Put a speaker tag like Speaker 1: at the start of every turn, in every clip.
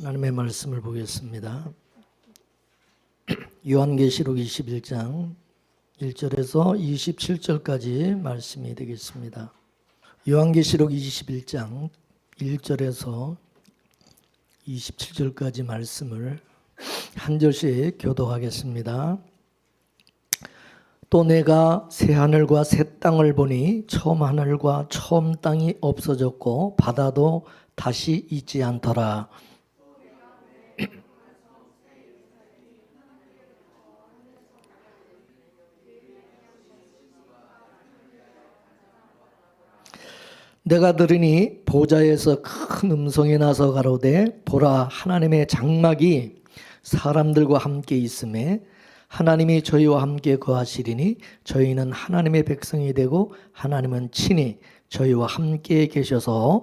Speaker 1: 하나님의 말씀을 보겠습니다. 요한계시록 21장 1절에서 27절까지 말씀이 되겠습니다. 요한계시록 21장 1절에서 27절까지 말씀을 한 절씩 교독하겠습니다. 또 내가 새 하늘과 새 땅을 보니 처음 하늘과 처음 땅이 없어졌고 바다도 다시 있지 않더라. 내가 들으니 보좌에서 큰 음성이 나서 가로되 보라 하나님의 장막이 사람들과 함께 있음에 하나님이 저희와 함께 거하시리니 저희는 하나님의 백성이 되고 하나님은 친히 저희와 함께 계셔서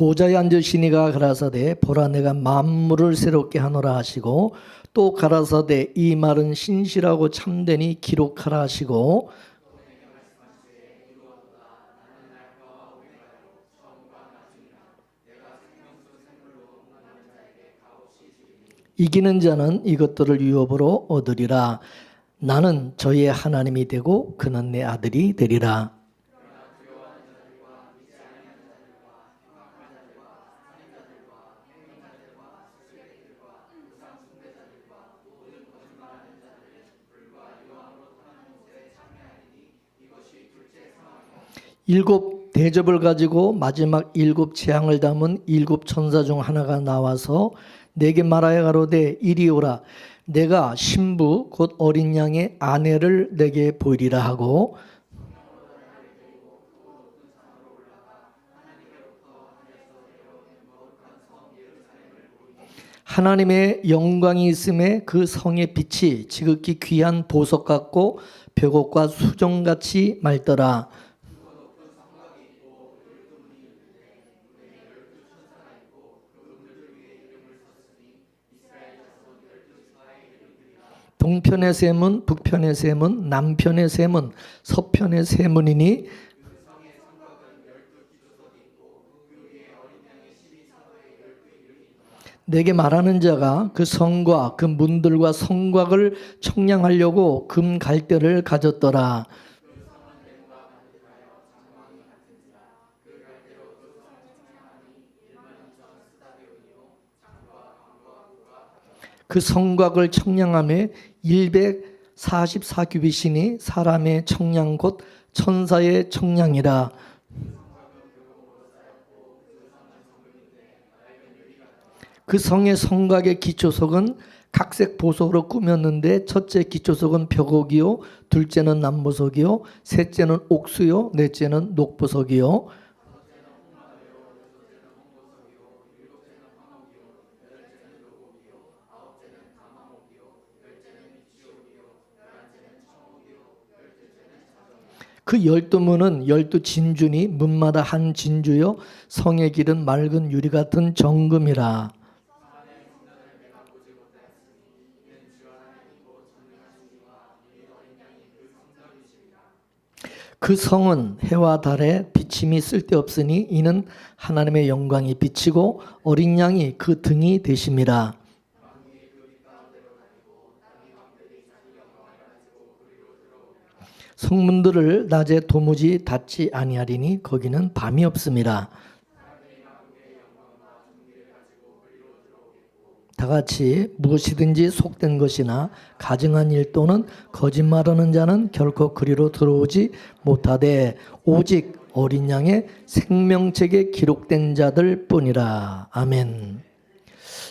Speaker 1: 보좌에 앉으시니가 가라사대 보라 내가 만물을 새롭게 하노라 하시고 또 가라사대 이 말은 신실하고 참되니 기록하라 하시고 이기는 자는 이것들을 유업으로 얻으리라. 나는 저희의 하나님이 되고 그는 내 아들이 되리라. 일곱 대접을 가지고 마지막 일곱 재앙을 담은 일곱 천사 중 하나가 나와서 내게 말하여 가로되 이리 오라. 내가 신부 곧 어린 양의 아내를 내게 보이리라 하고 하나님의 영광이 있음에 그 성의 빛이 지극히 귀한 보석 같고 벽옥과 수정같이 맑더라. 동편의 세 문, 북편의 세 문, 남편의 세 문, 서편의 세 문이니 내게 말하는 자가 그 성과 그 문들과 성곽을 청량하려고 금 갈대를 가졌더라. 그 성곽을 청량함에 144규빗이니 사람의 청량 곧 천사의 청량이라. 그 성의 성곽의 기초석은 각색 보석으로 꾸몄는데 첫째 기초석은 벽옥이요 둘째는 남보석이요 셋째는 옥수요 넷째는 녹보석이요 그 12문은 12진주니 문마다 한 진주요 성의 길은 맑은 유리 같은 정금이라. 그 성은 해와 달에 비침이 쓸데없으니 이는 하나님의 영광이 비치고 어린 양이 그 등이 되심이라. 성문들을 낮에 도무지 닫지 아니하리니 거기는 밤이 없음이라. 다같이 무엇이든지 속된 것이나 가증한 일 또는 거짓말하는 자는 결코 그리로 들어오지 못하되 오직 어린 양의 생명책에 기록된 자들 뿐이라. 아멘.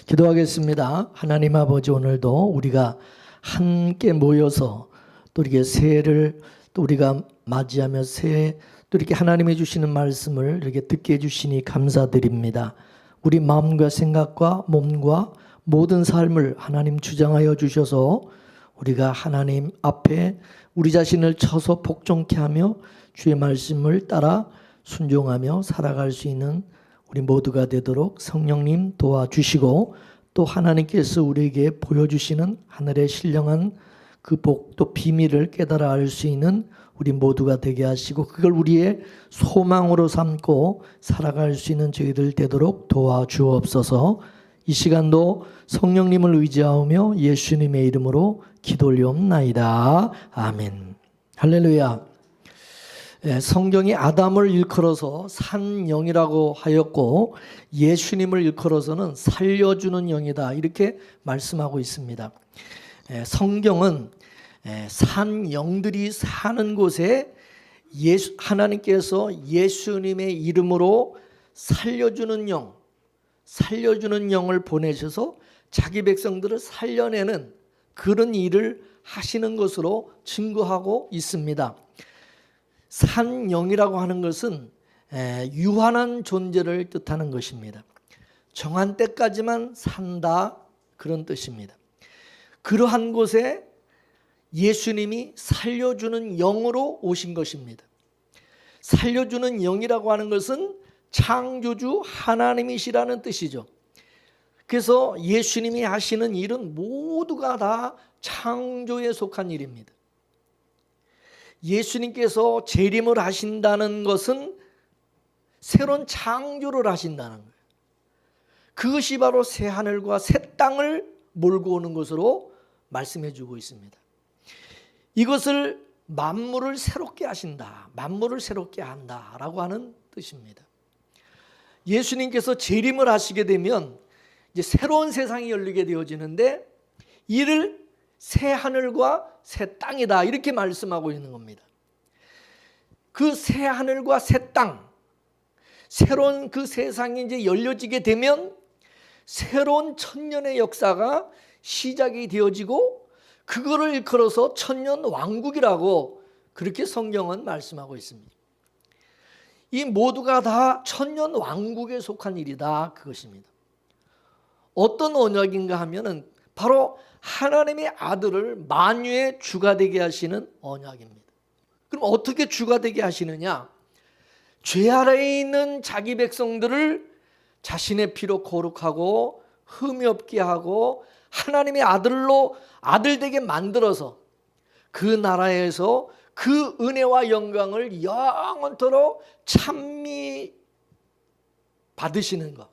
Speaker 1: 기도하겠습니다. 하나님 아버지 오늘도 우리가 함께 모여서 또 이렇게 새해를 또 우리가 맞이하며 새해 또 이렇게 하나님이 주시는 말씀을 이렇게 듣게 해주시니 감사드립니다. 우리 마음과 생각과 몸과 모든 삶을 하나님 주장하여 주셔서 우리가 하나님 앞에 우리 자신을 쳐서 복종케 하며 주의 말씀을 따라 순종하며 살아갈 수 있는 우리 모두가 되도록 성령님 도와주시고 또 하나님께서 우리에게 보여주시는 하늘의 신령한 그 복도 비밀을 깨달아 알 수 있는 우리 모두가 되게 하시고 그걸 우리의 소망으로 삼고 살아갈 수 있는 저희들 되도록 도와주옵소서. 이 시간도 성령님을 의지하며 예수님의 이름으로 기도 올리옵나이다. 아멘. 할렐루야. 성경이 아담을 일컬어서 산 영이라고 하였고 예수님을 일컬어서는 살려주는 영이다 이렇게 말씀하고 있습니다. 성경은 산 영들이 사는 곳에 하나님께서 예수님의 이름으로 살려주는 영을 보내셔서 자기 백성들을 살려내는 그런 일을 하시는 것으로 증거하고 있습니다. 산 영이라고 하는 것은 유한한 존재를 뜻하는 것입니다. 정한 때까지만 산다 그런 뜻입니다. 그러한 곳에 예수님이 살려주는 영으로 오신 것입니다. 살려주는 영이라고 하는 것은 창조주 하나님이시라는 뜻이죠. 그래서 예수님이 하시는 일은 모두가 다 창조에 속한 일입니다. 예수님께서 재림을 하신다는 것은 새로운 창조를 하신다는 거예요. 그것이 바로 새 하늘과 새 땅을 몰고 오는 것으로 말씀해 주고 있습니다. 이것을 만물을 새롭게 하신다, 만물을 새롭게 한다라고 하는 뜻입니다. 예수님께서 재림을 하시게 되면 이제 새로운 세상이 열리게 되어지는데 이를 새 하늘과 새 땅이다 이렇게 말씀하고 있는 겁니다. 그 새 하늘과 새 땅, 새로운 그 세상이 이제 열려지게 되면 새로운 천년의 역사가 시작이 되어지고 그거를 일컬어서 천년 왕국이라고 그렇게 성경은 말씀하고 있습니다. 이 모두가 다 천년 왕국에 속한 일이다 그것입니다. 어떤 언약인가 하면은 바로 하나님의 아들을 만유의 주가 되게 하시는 언약입니다. 그럼 어떻게 주가 되게 하시느냐? 죄 아래에 있는 자기 백성들을 자신의 피로 거룩하고 흠이 없게 하고 하나님의 아들로 아들되게 만들어서 그 나라에서 그 은혜와 영광을 영원토록 찬미 받으시는 것.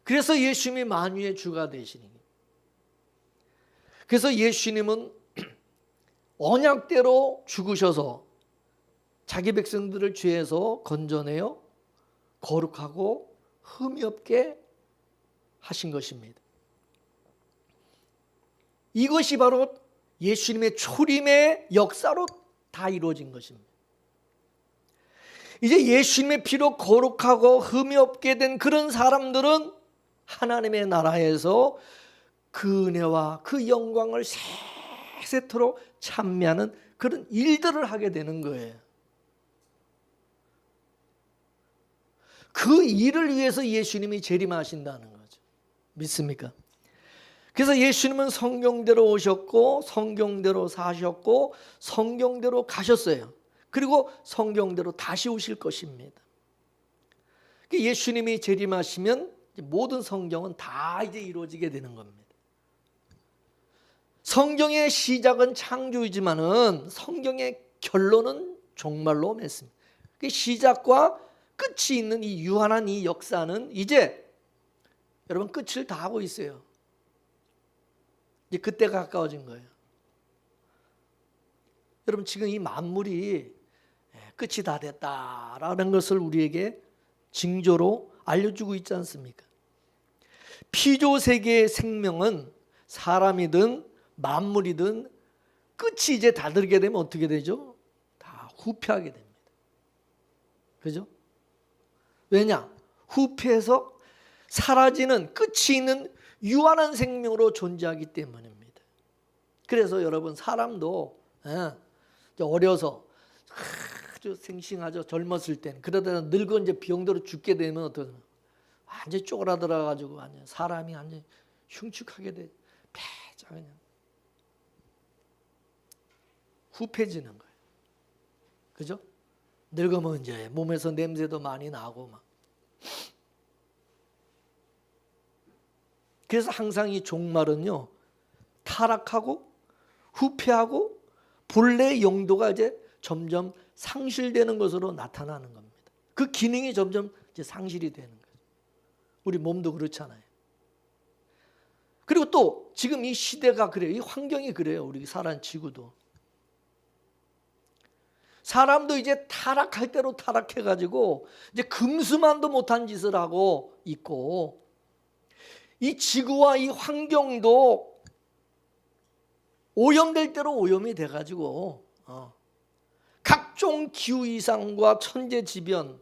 Speaker 1: 그래서 예수님이 만유의 주가 되시는 거예요. 그래서 예수님은 언약대로 죽으셔서 자기 백성들을 죄에서 건져내어 거룩하고 흠이 없게 하신 것입니다. 이것이 바로 예수님의 초림의 역사로 다 이루어진 것입니다. 이제 예수님의 피로 거룩하고 흠이 없게 된 그런 사람들은 하나님의 나라에서 그 은혜와 그 영광을 세세토록 찬미하는 그런 일들을 하게 되는 거예요. 그 일을 위해서 예수님이 재림하신다는 거죠. 믿습니까? 그래서 예수님은 성경대로 오셨고 성경대로 사셨고 성경대로 가셨어요. 그리고 성경대로 다시 오실 것입니다. 예수님이 재림하시면 모든 성경은 다 이제 이루어지게 되는 겁니다. 성경의 시작은 창조이지만은 성경의 결론은 종말로 맺습니다. 시작과 끝이 있는 이 유한한 이 역사는 이제 여러분 끝을 다 하고 있어요. 이제 그때가 가까워진 거예요. 여러분 지금 이 만물이 끝이 다 됐다라는 것을 우리에게 징조로 알려주고 있지 않습니까? 피조세계의 생명은 사람이든 만물이든 끝이 이제 다다르게 되면 어떻게 되죠? 다 후퇴하게 됩니다. 그죠? 왜냐? 후퇴해서 사라지는 끝이 있는 유한한 생명으로 존재하기 때문입니다. 그래서 여러분 사람도 어려서 아주 생싱하죠. 젊었을 땐. 그러다가 늙어 이제 병들어 죽게 되면 어떤 완전히 쪼그라들어 가지고 완전 사람이 완전히 흉측하게 돼. 패자 그냥 후패지는 거예요. 그죠? 늙으면 이제 몸에서 냄새도 많이 나고 막. 그래서 항상 이 종말은요, 타락하고 후퇴하고 본래의 용도가 이제 점점 상실되는 것으로 나타나는 겁니다. 그 기능이 점점 이제 상실이 되는 거죠. 우리 몸도 그렇잖아요. 그리고 또 지금 이 시대가 그래요. 이 환경이 그래요. 우리 사는 지구도. 사람도 이제 타락할 대로 타락해가지고 이제 금수만도 못한 짓을 하고 있고, 이 지구와 이 환경도 오염될 대로 오염이 돼가지고 각종 기후 이상과 천재지변,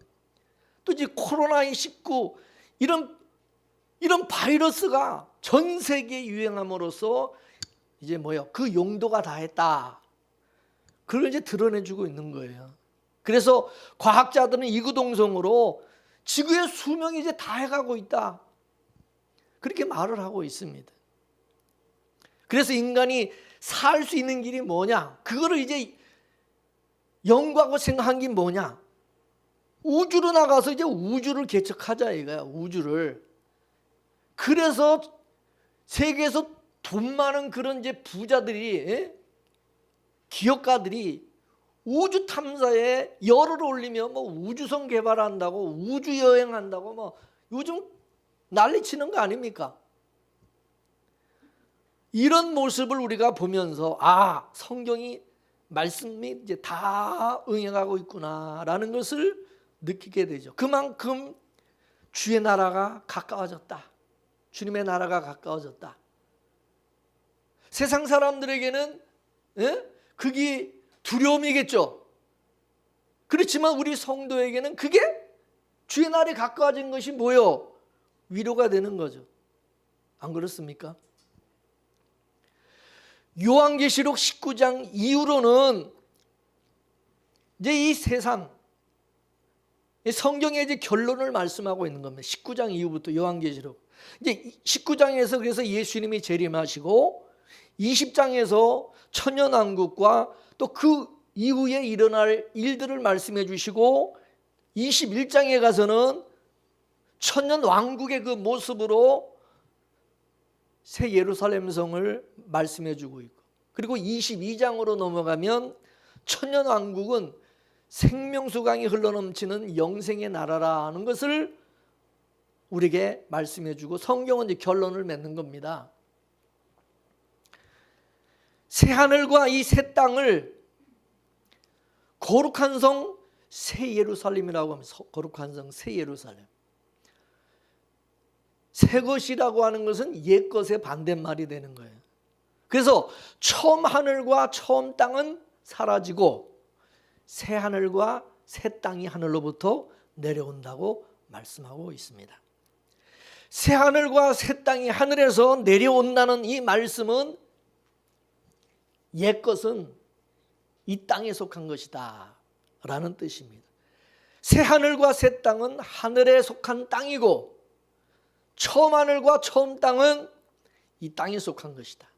Speaker 1: 또 이제 코로나19 이런 바이러스가 전 세계에 유행함으로써 이제 그 용도가 다했다. 그걸 이제 드러내주고 있는 거예요. 그래서 과학자들은 이구동성으로 지구의 수명이 이제 다해가고 있다. 그렇게 말을 하고 있습니다. 그래서 인간이 살 수 있는 길이 뭐냐? 그거를 이제 연구하고 생각한 게 뭐냐? 우주로 나가서 이제 우주를 개척하자 이거야. 우주를. 그래서 세계에서 돈 많은 그런 이제 부자들이, 기업가들이 우주 탐사에 열을 올리며 우주선 개발한다고, 우주 여행한다고 요즘 난리치는 거 아닙니까? 이런 모습을 우리가 보면서 성경이 말씀이 이제 다 응해가고 있구나라는 것을 느끼게 되죠. 그만큼 주의 나라가 가까워졌다. 주님의 나라가 가까워졌다. 세상 사람들에게는 그게 두려움이겠죠. 그렇지만 우리 성도에게는 그게 주의 날이 가까워진 것이 뭐요? 위로가 되는 거죠. 안 그렇습니까? 요한계시록 19장 이후로는 이제 이 세상, 성경의 이제 결론을 말씀하고 있는 겁니다. 19장 이후부터 요한계시록. 이제 19장에서 그래서 예수님이 재림하시고 20장에서 천년왕국과 또 그 이후에 일어날 일들을 말씀해 주시고 21장에 가서는 천년왕국의 그 모습으로 새 예루살렘 성을 말씀해 주고 있고, 그리고 22장으로 넘어가면 천년왕국은 생명수강이 흘러넘치는 영생의 나라라는 것을 우리에게 말씀해 주고 성경은 이제 결론을 맺는 겁니다. 새 하늘과 이 새 땅을 거룩한 성 새 예루살렘이라고 하면, 거룩한 성 새 예루살렘. 새 것이라고 하는 것은 옛 것의 반대말이 되는 거예요. 그래서 처음 하늘과 처음 땅은 사라지고 새 하늘과 새 땅이 하늘로부터 내려온다고 말씀하고 있습니다. 새 하늘과 새 땅이 하늘에서 내려온다는 이 말씀은 옛 것은 이 땅에 속한 것이다 라는 뜻입니다. 새 하늘과 새 땅은 하늘에 속한 땅이고 처음 하늘과 처음 땅은 이 땅에 속한 것이다.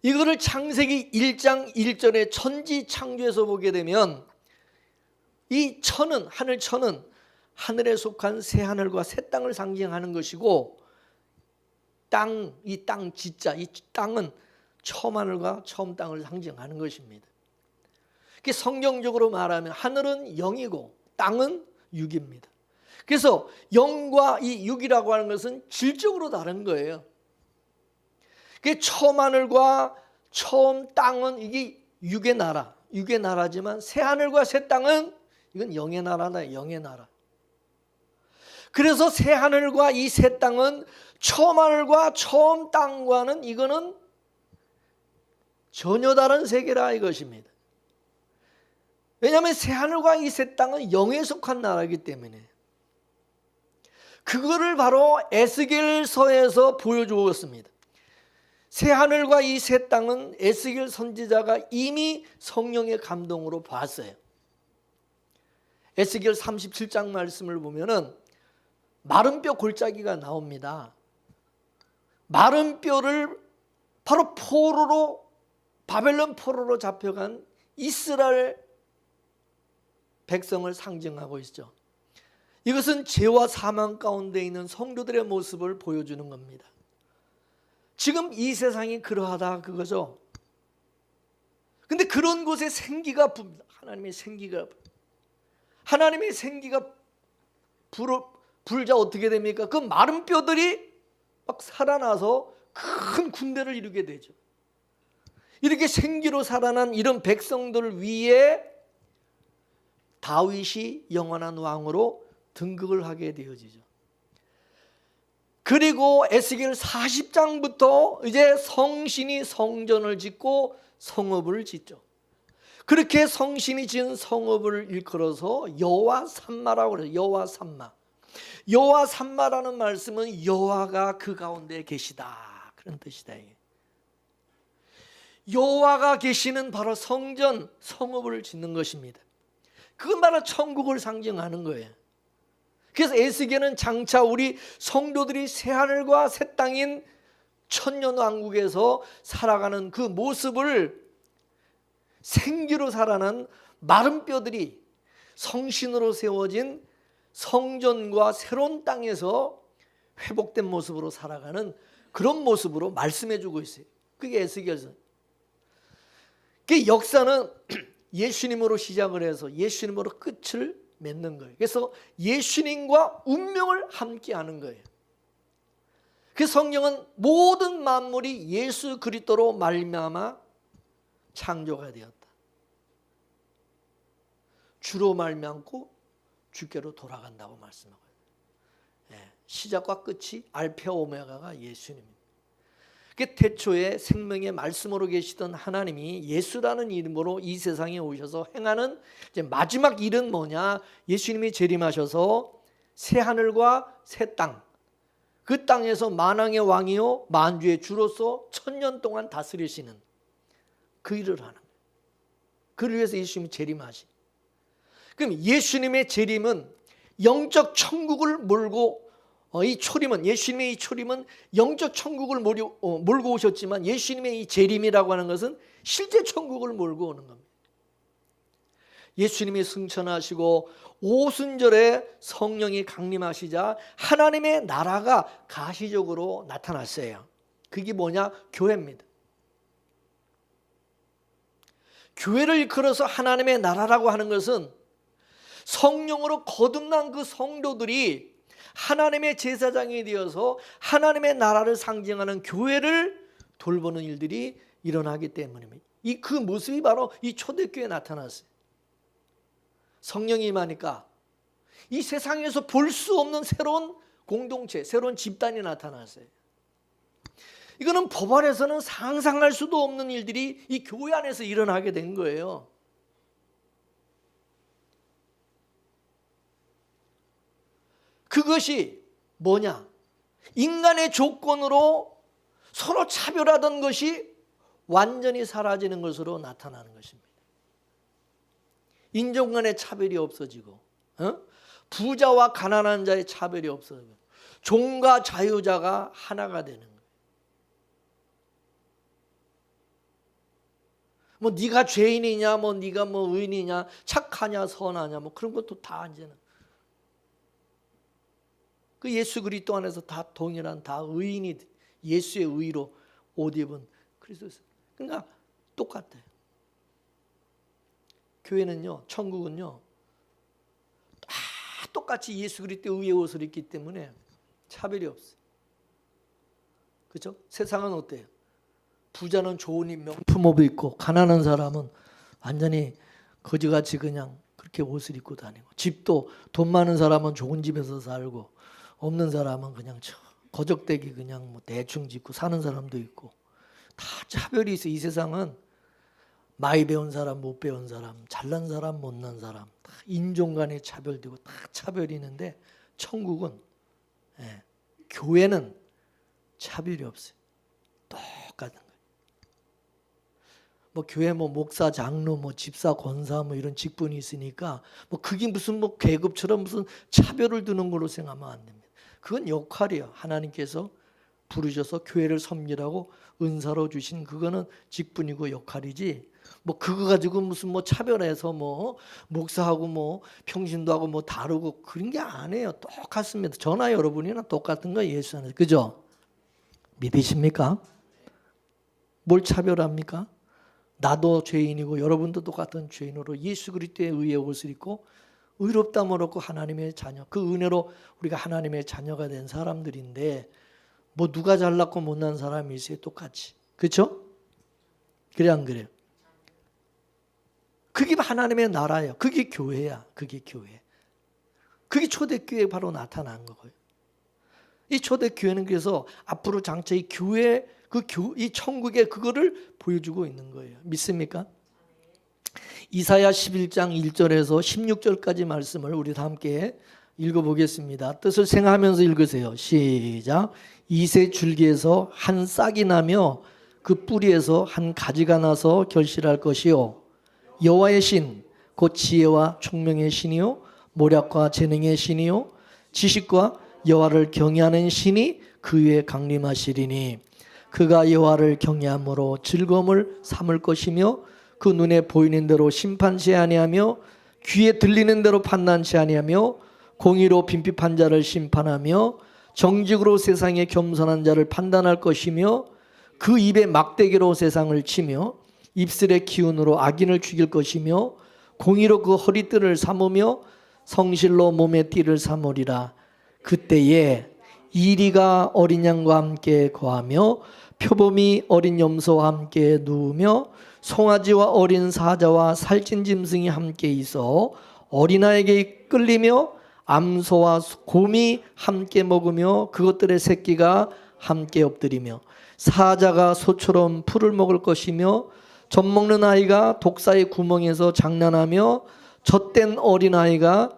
Speaker 1: 이거를 창세기 1장 1절의 천지 창조에서 보게 되면 이 천은, 하늘천은 하늘에 속한 새 하늘과 새 땅을 상징하는 것이고, 땅, 이 땅 지자, 이 땅은 처음 하늘과 처음 땅을 상징하는 것입니다. 성경적으로 말하면 하늘은 영이고 땅은 육입니다. 그래서 영과 이 육이라고 하는 것은 질적으로 다른 거예요. 처음 하늘과 처음 땅은 이게 육의 나라, 육의 나라지만 새 하늘과 새 땅은 이건 영의 나라다, 영의 나라. 그래서 새 하늘과 이 새 땅은 처음 하늘과 처음 땅과는 이거는 전혀 다른 세계라 이것입니다. 왜냐하면 새 하늘과 이 새 땅은 영에 속한 나라이기 때문에. 그거를 바로 에스겔서에서 보여주었습니다. 새 하늘과 이 새 땅은 에스겔 선지자가 이미 성령의 감동으로 봤어요. 에스겔 37장 말씀을 보면은 마른 뼈 골짜기가 나옵니다. 마른 뼈를 바로 포로로, 바벨론 포로로 잡혀간 이스라엘 백성을 상징하고 있죠. 이것은 죄와 사망 가운데 있는 성도들의 모습을 보여주는 겁니다. 지금 이 세상이 그러하다 그거죠. 근데 그런 곳에 생기가 붑니다. 하나님의 생기가 불자 어떻게 됩니까? 그 마른 뼈들이 막 살아나서 큰 군대를 이루게 되죠. 이렇게 생기로 살아난 이런 백성들 위에 다윗이 영원한 왕으로 등극을 하게 되어지죠. 그리고 에스겔 40장부터 이제 성신이 성전을 짓고 성읍을 짓죠. 그렇게 성신이 지은 성읍을 일컬어서 여호와 삼마라고 그래요. 여호와 삼마. 여호와 삼마라는 말씀은 여호와가 그 가운데 계시다 그런 뜻이다. 여호와가 계시는 바로 성전, 성읍을 짓는 것입니다. 그건 바로 천국을 상징하는 거예요. 그래서 에스겔은 장차 우리 성도들이 새하늘과 새 땅인 천년왕국에서 살아가는 그 모습을 생기로 살아난 마른 뼈들이 성신으로 세워진 성전과 새로운 땅에서 회복된 모습으로 살아가는 그런 모습으로 말씀해 주고 있어요. 그게 에스겔서. 그 역사는 예수님으로 시작을 해서 예수님으로 끝을 맺는 거예요. 그래서 예수님과 운명을 함께 하는 거예요. 그 성경은 모든 만물이 예수 그리스도로 말미암아 창조가 되었다. 주로 말미암고 주께로 돌아간다고 말씀하고 있어요. 시작과 끝이 알파 오메가가 예수님입니다. 태초에 생명의 말씀으로 계시던 하나님이 예수라는 이름으로 이 세상에 오셔서 행하는 이제 마지막 일은 뭐냐? 예수님이 재림하셔서 새 하늘과 새 땅, 그 땅에서 만왕의 왕이요 만주의 주로서 1000년 동안 다스리시는 그 일을 하는 거예요. 그를 위해서 예수님이 재림하시. 그럼 예수님의 재림은 영적 천국을 몰고 이 초림은 예수님의 이 초림은 영적 천국을 몰고 오셨지만 예수님의 이 재림이라고 하는 것은 실제 천국을 몰고 오는 겁니다. 예수님이 승천하시고 오순절에 성령이 강림하시자 하나님의 나라가 가시적으로 나타났어요. 그게 뭐냐? 교회입니다. 교회를 일컬어서 하나님의 나라라고 하는 것은 성령으로 거듭난 그 성도들이 하나님의 제사장이 되어서 하나님의 나라를 상징하는 교회를 돌보는 일들이 일어나기 때문입니다. 그 모습이 바로 이 초대교회에 나타났어요. 성령이 임하니까 이 세상에서 볼 수 없는 새로운 공동체, 새로운 집단이 나타났어요. 이거는 법안에서는 상상할 수도 없는 일들이 이 교회 안에서 일어나게 된 거예요. 그것이 뭐냐? 인간의 조건으로 서로 차별하던 것이 완전히 사라지는 것으로 나타나는 것입니다. 인종 간의 차별이 없어지고 부자와 가난한 자의 차별이 없어지고 종과 자유자가 하나가 되는 거예요. 뭐 네가 죄인이냐, 뭐 네가 뭐 의인이냐, 착하냐, 선하냐, 뭐 그런 것도 다 이제는 그 예수 그리스도 안에서 다 동일한 다 의인이 예수의 의로 옷 입은 그리스도. 그러니까 똑같아요. 교회는요, 천국은요, 다 똑같이 예수 그리스도의 의의 옷을 입기 때문에 차별이 없어요. 그렇죠? 세상은 어때요? 부자는 좋은 명품옷을 입고 가난한 사람은 완전히 거지같이 그냥 그렇게 옷을 입고 다니고, 집도 돈 많은 사람은 좋은 집에서 살고 없는 사람은 그냥 거적대기 그냥 뭐 대충 짓고 사는 사람도 있고 다 차별이 있어. 이 세상은 많이 배운 사람, 못 배운 사람, 잘난 사람, 못난 사람, 다 인종 간의 차별되고 다 차별이 있는데 천국은 교회는 차별이 없어요. 똑같은 거예요. 뭐 교회 뭐 목사, 장로, 뭐 집사, 권사 뭐 이런 직분이 있으니까 뭐 그게 무슨 뭐 계급처럼 무슨 차별을 두는 걸로 생각하면 안 됩니다. 그건 역할이에요. 하나님께서 부르셔서 교회를 섬기라고 은사로 주신 그거는 직분이고 역할이지. 뭐 그거 가지고 무슨 뭐 차별해서 뭐 목사하고 뭐 평신도 하고 뭐 다르고 그런 게 아니에요. 똑같습니다. 저나 여러분이나 똑같은 거 예수 안에서. 그죠? 믿으십니까? 뭘 차별합니까? 나도 죄인이고 여러분도 똑같은 죄인으로 예수 그리스도의 의의 옷을 입고 의롭다함을 얻고 하나님의 자녀, 그 은혜로 우리가 하나님의 자녀가 된 사람들인데 뭐 누가 잘났고 못난 사람이 있어요? 똑같이. 그렇죠? 그래 안 그래요? 그게 하나님의 나라예요. 그게 교회야. 그게 교회. 그게 초대교회에 바로 나타난 거고요. 이 초대교회는 그래서 앞으로 장차 이 교회, 이 천국의 그거를 보여주고 있는 거예요. 믿습니까? 이사야 11장 1절에서 16절까지 말씀을 우리 다 함께 읽어보겠습니다. 뜻을 생각하면서 읽으세요. 시작. 이새 줄기에서 한 싹이 나며 그 뿌리에서 한 가지가 나서 결실할 것이요. 여호와의 신, 곧 지혜와 총명의 신이요. 모략과 재능의 신이요. 지식과 여호와를 경외하는 신이 그 위에 강림하시리니 그가 여호와를 경외함으로 즐거움을 삼을 것이며 그 눈에 보이는 대로 심판치 아니하며 귀에 들리는 대로 판단치 아니하며 공의로 빈핍한 자를 심판하며 정직으로 세상에 겸손한 자를 판단할 것이며 그 입에 막대기로 세상을 치며 입술의 기운으로 악인을 죽일 것이며 공의로 그 허리띠를 삼으며 성실로 몸의 띠를 삼으리라. 그때에 이리가 어린 양과 함께 거하며 표범이 어린 염소와 함께 누우며 송아지와 어린 사자와 살찐 짐승이 함께 있어 어린아이에게 끌리며 암소와 곰이 함께 먹으며 그것들의 새끼가 함께 엎드리며 사자가 소처럼 풀을 먹을 것이며 젖 먹는 아이가 독사의 구멍에서 장난하며 젖된 어린아이가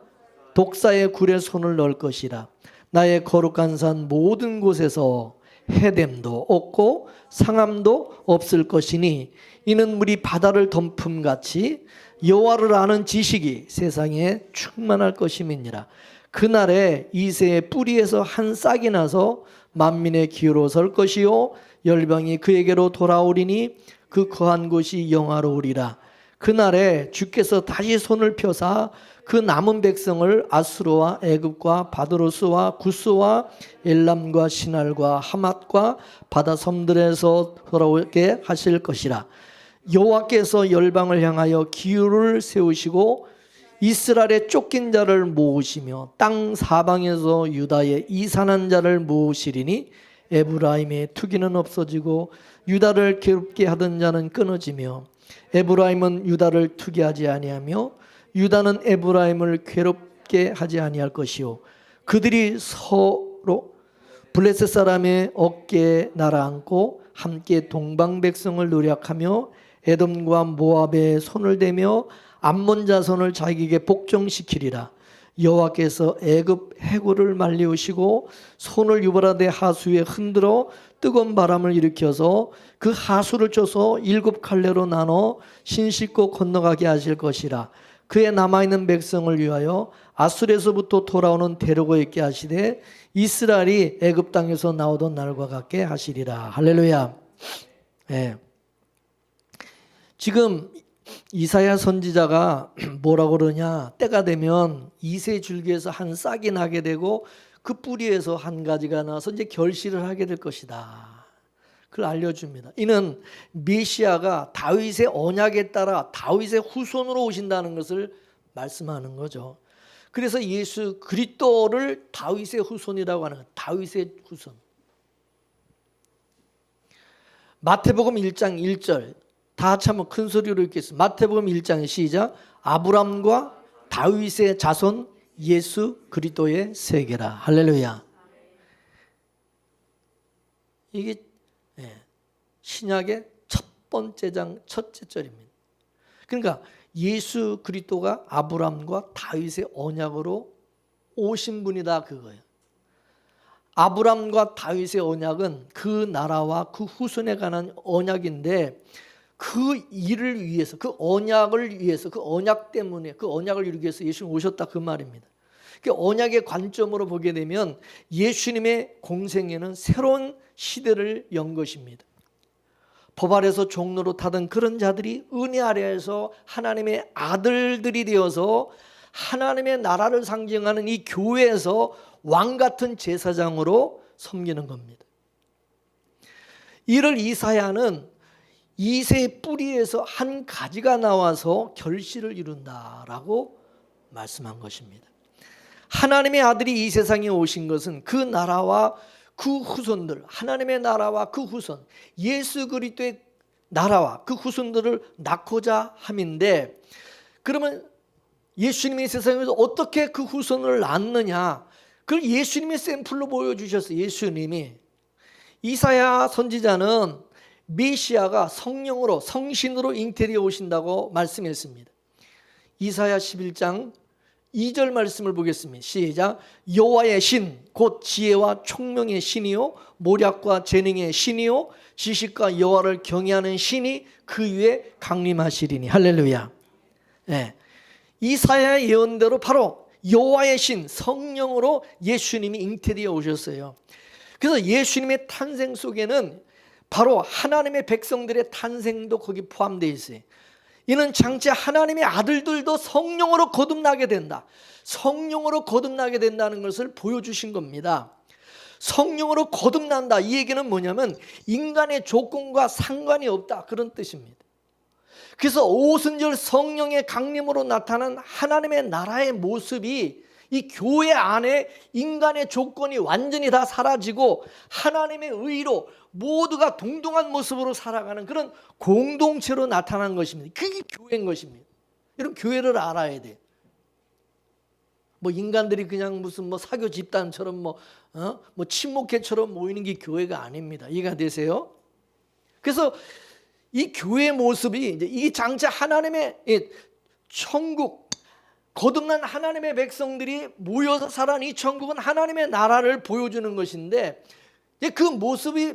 Speaker 1: 독사의 굴에 손을 넣을 것이라. 나의 거룩한 산 모든 곳에서 해됨도 없고 상함도 없을 것이니 이는 물이 바다를 덮음같이 여호와를 아는 지식이 세상에 충만할 것임이니라. 그날에 이새의 뿌리에서 한 싹이 나서 만민의 기회로 설 것이요 열방이 그에게로 돌아오리니 그 거한 곳이 영화로우리라. 그날에 주께서 다시 손을 펴사 그 남은 백성을 아수르와 애굽과 바드로스와 구스와 엘람과 시날과 하맛과 바다 섬들에서 돌아오게 하실 것이라. 여호와께서 열방을 향하여 기후를 세우시고 이스라엘의 쫓긴 자를 모으시며 땅 사방에서 유다의 이산한 자를 모으시리니 에브라임의 투기는 없어지고 유다를 괴롭게 하던 자는 끊어지며 에브라임은 유다를 투기하지 아니하며 유다는 에브라임을 괴롭게 하지 아니할 것이요 그들이 서로 블레셋 사람의 어깨에 날아앉고 함께 동방 백성을 노략하며 에돔과 모압에 손을 대며 암몬 자손을 자기에게 복종시키리라. 여호와께서 애굽 해골을 말리우시고 손을 유발하되 하수에 흔들어 뜨거운 바람을 일으켜서 그 하수를 쳐서 7갈래로 나눠 신씻고 건너가게 하실 것이라. 그의 남아있는 백성을 위하여 아수르에서부터 돌아오는 데려고 있게 하시되 이스라엘이 애굽 땅에서 나오던 날과 같게 하시리라. 할렐루야. 네. 지금 이사야 선지자가 뭐라고 그러냐, 때가 되면 이새 줄기에서 한 싹이 나게 되고 그 뿌리에서 한 가지가 나서 이제 결실을 하게 될 것이다. 그걸 알려줍니다. 이는 메시아가 다윗의 언약에 따라 다윗의 후손으로 오신다는 것을 말씀하는 거죠. 그래서 예수 그리스도를 다윗의 후손이라고 하는 거예요. 다윗의 후손. 마태복음 1장 1절 다 같이 한번 큰 소리로 읽겠습니다. 마태복음 1장 시작. 아브람과 다윗의 자손 예수 그리스도의 세계라. 할렐루야. 이게 신약의 첫 번째 장 첫째 절입니다. 그러니까 예수 그리스도가 아브람과 다윗의 언약으로 오신 분이다 그거예요. 아브람과 다윗의 언약은 그 나라와 그 후손에 관한 언약인데 그 일을 위해서, 그 언약을 위해서, 그 언약 때문에, 그 언약을 이루기 위해서 예수님 오셨다 그 말입니다. 언약의 관점으로 보게 되면 예수님의 공생애는 새로운 시대를 연 것입니다. 법 아래서 종로로 타던 그런 자들이 은혜 아래에서 하나님의 아들들이 되어서 하나님의 나라를 상징하는 이 교회에서 왕 같은 제사장으로 섬기는 겁니다. 이를 이사야는 이새의 뿌리에서 한 가지가 나와서 결실을 이룬다라고 말씀한 것입니다. 하나님의 아들이 이 세상에 오신 것은 그 나라와 그 후손들, 하나님의 나라와 그 후손, 예수 그리스도의 나라와 그 후손들을 낳고자 함인데, 그러면 예수님이 세상에서 어떻게 그 후손을 낳느냐, 그걸 예수님의 샘플로 보여주셨어요. 예수님이. 이사야 선지자는 메시아가 성령으로 성신으로 잉태되어 오신다고 말씀했습니다. 이사야 11장 2절 말씀을 보겠습니다. 시작. 여호와의 신 곧 지혜와 총명의 신이요 모략과 재능의 신이요 지식과 여호와를 경외하는 신이 그 위에 강림하시리니. 할렐루야. 네. 이사야의 예언대로 바로 여호와의 신 성령으로 예수님이 잉태되어 오셨어요. 그래서 예수님의 탄생 속에는 바로 하나님의 백성들의 탄생도 거기 포함되어 있어요. 이는 장차 하나님의 아들들도 성령으로 거듭나게 된다. 성령으로 거듭나게 된다는 것을 보여주신 겁니다. 성령으로 거듭난다. 이 얘기는 뭐냐면 인간의 조건과 상관이 없다. 그런 뜻입니다. 그래서 오순절 성령의 강림으로 나타난 하나님의 나라의 모습이 이 교회 안에 인간의 조건이 완전히 다 사라지고 하나님의 의로 모두가 동등한 모습으로 살아가는 그런 공동체로 나타난 것입니다. 그게 교회인 것입니다. 이런 교회를 알아야 돼. 뭐 인간들이 그냥 무슨 뭐 사교 집단처럼 뭐 친목회처럼 모이는 게 교회가 아닙니다. 이해가 되세요? 그래서 이 교회의 모습이 이제 이 장차 하나님의 천국, 거듭난 하나님의 백성들이 모여서 살아가는 이 천국은 하나님의 나라를 보여주는 것인데, 그 모습이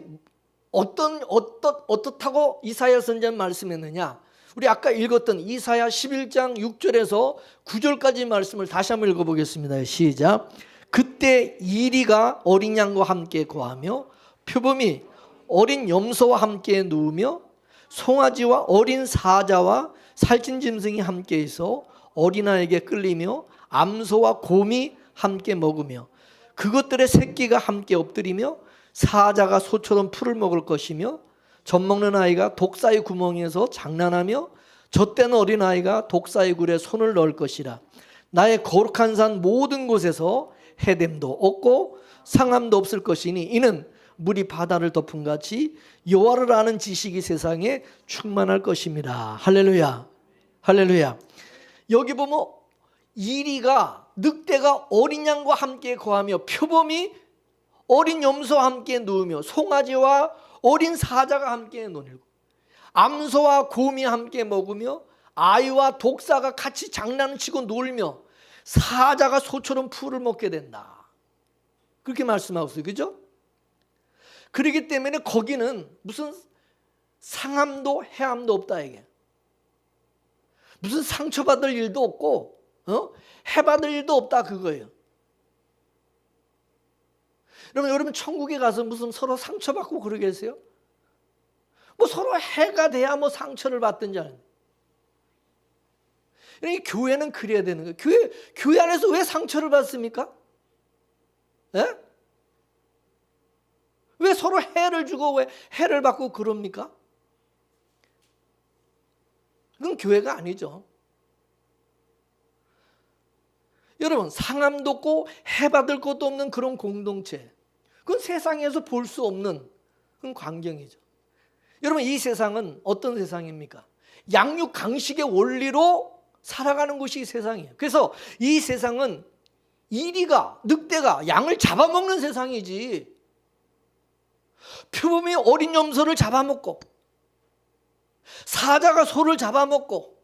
Speaker 1: 어떻다고 이사야 선지자는 말씀했느냐? 우리 아까 읽었던 이사야 11장 6절에서 9절까지 말씀을 다시 한번 읽어보겠습니다. 시작. 그때 이리가 어린 양과 함께 거하며 표범이 어린 염소와 함께 누우며 송아지와 어린 사자와 살찐 짐승이 함께 있어 어린아이에게 끌리며 암소와 곰이 함께 먹으며 그것들의 새끼가 함께 엎드리며 사자가 소처럼 풀을 먹을 것이며 젖먹는 아이가 독사의 구멍에서 장난하며 젖대는 어린아이가 독사의 굴에 손을 넣을 것이라. 나의 거룩한 산 모든 곳에서 해됨도 없고 상함도 없을 것이니 이는 물이 바다를 덮은 같이 여호와를 아는 지식이 세상에 충만할 것입니다. 할렐루야. 할렐루야. 여기 보면 이리가 늑대가 어린 양과 함께 거하며 표범이 어린 염소와 함께 누우며 송아지와 어린 사자가 함께 놀고 암소와 곰이 함께 먹으며 아이와 독사가 같이 장난치고 놀며 사자가 소처럼 풀을 먹게 된다. 그렇게 말씀하고 있어요. 그죠? 그렇기 때문에 거기는 무슨 상함도 해함도 없다 이게. 무슨 상처받을 일도 없고 해받을 일도 없다 그거예요. 여러분 천국에 가서 무슨 서로 상처받고 그러겠어요? 뭐 서로 해가 돼야 뭐 상처를 받든지 하는. 그러니까 교회는 그래야 되는 거예요. 교회 안에서 왜 상처를 받습니까? 예? 왜 서로 해를 주고 왜 해를 받고 그럽니까? 그건 교회가 아니죠. 여러분 상함도 없고 해받을 것도 없는 그런 공동체, 그건 세상에서 볼 수 없는 그런 광경이죠. 여러분 이 세상은 어떤 세상입니까? 양육 강식의 원리로 살아가는 곳이 세상이에요. 그래서 이 세상은 이리가 늑대가 양을 잡아먹는 세상이지, 표범이 어린 염소를 잡아먹고 사자가 소를 잡아먹고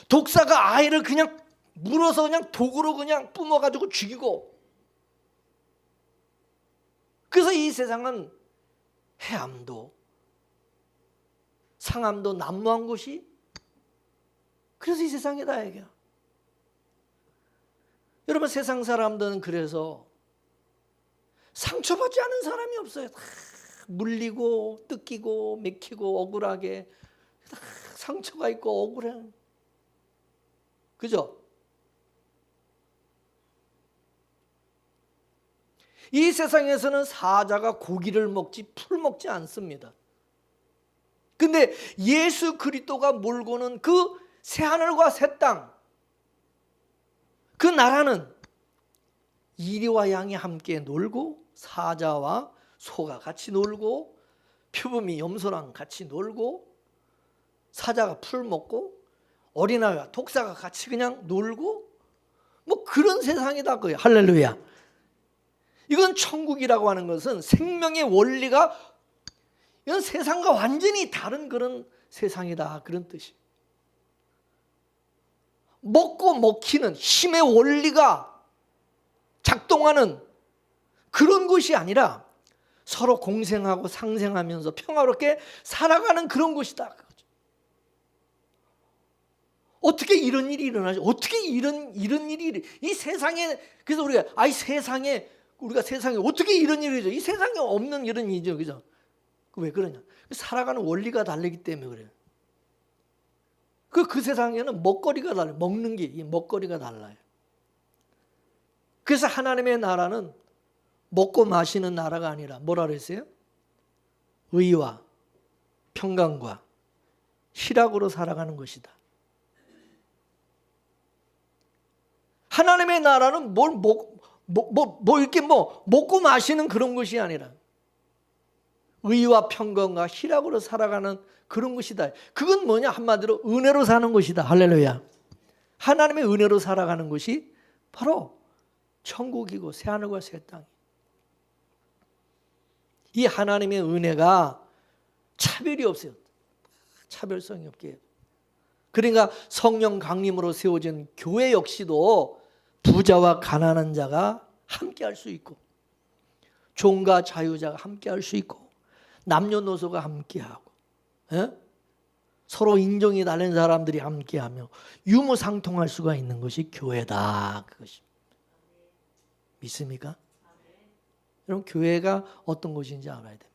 Speaker 1: 독사가 아이를 그냥 물어서 그냥 독으로 그냥 뿜어가지고 죽이고, 그래서 이 세상은 해함도 상함도 난무한 곳이, 그래서 이 세상이다 이게. 여러분, 세상 사람들은 그래서 상처받지 않은 사람이 없어요. 다 물리고 뜯기고 맥히고 억울하게 다 상처가 있고 억울해. 그죠? 이 세상에서는 사자가 고기를 먹지 풀 먹지 않습니다. 근데 예수 그리스도가 몰고는 그 새하늘과 새 땅, 그 나라는 이리와 양이 함께 놀고 사자와 소가 같이 놀고 표범이 염소랑 같이 놀고 사자가 풀 먹고 어린아이와 독사가 같이 그냥 놀고 뭐 그런 세상이다 그거예요. 할렐루야. 이건 천국이라고 하는 것은 생명의 원리가 이건 세상과 완전히 다른 그런 세상이다 그런 뜻이에요. 먹고 먹히는 힘의 원리가 작동하는 그런 것이 아니라 서로 공생하고 상생하면서 평화롭게 살아가는 그런 곳이다. 어떻게 이런 일이 일어나지? 어떻게 이런 일이 이 세상에 그래서 우리가 세상에 어떻게 이런 일이죠? 이 세상에 없는 이런 일이죠, 그죠? 왜 그러냐? 살아가는 원리가 다르기 때문에 그래요. 그 세상에는 먹거리가 달라요. 먹는 게 이 먹거리가 달라요. 그래서 하나님의 나라는 먹고 마시는 나라가 아니라 뭐라 그랬어요? 의와 평강과 희락으로 살아가는 것이다. 하나님의 나라는 이렇게 먹고 마시는 그런 것이 아니라 의와 평강과 희락으로 살아가는 그런 것이다. 그건 뭐냐? 한마디로 은혜로 사는 것이다. 할렐루야. 하나님의 은혜로 살아가는 것이 바로 천국이고 새하늘과 새 땅. 이 하나님의 은혜가 차별이 없어요. 차별성이 없게 해요. 그러니까 성령 강림으로 세워진 교회 역시도 부자와 가난한 자가 함께 할 수 있고 종과 자유자가 함께 할 수 있고 남녀노소가 함께하고 서로 인종이 다른 사람들이 함께하며 유무상통할 수가 있는 것이 교회다. 그것이 믿습니까? 여러분, 교회가 어떤 곳인지 알아야 됩니다.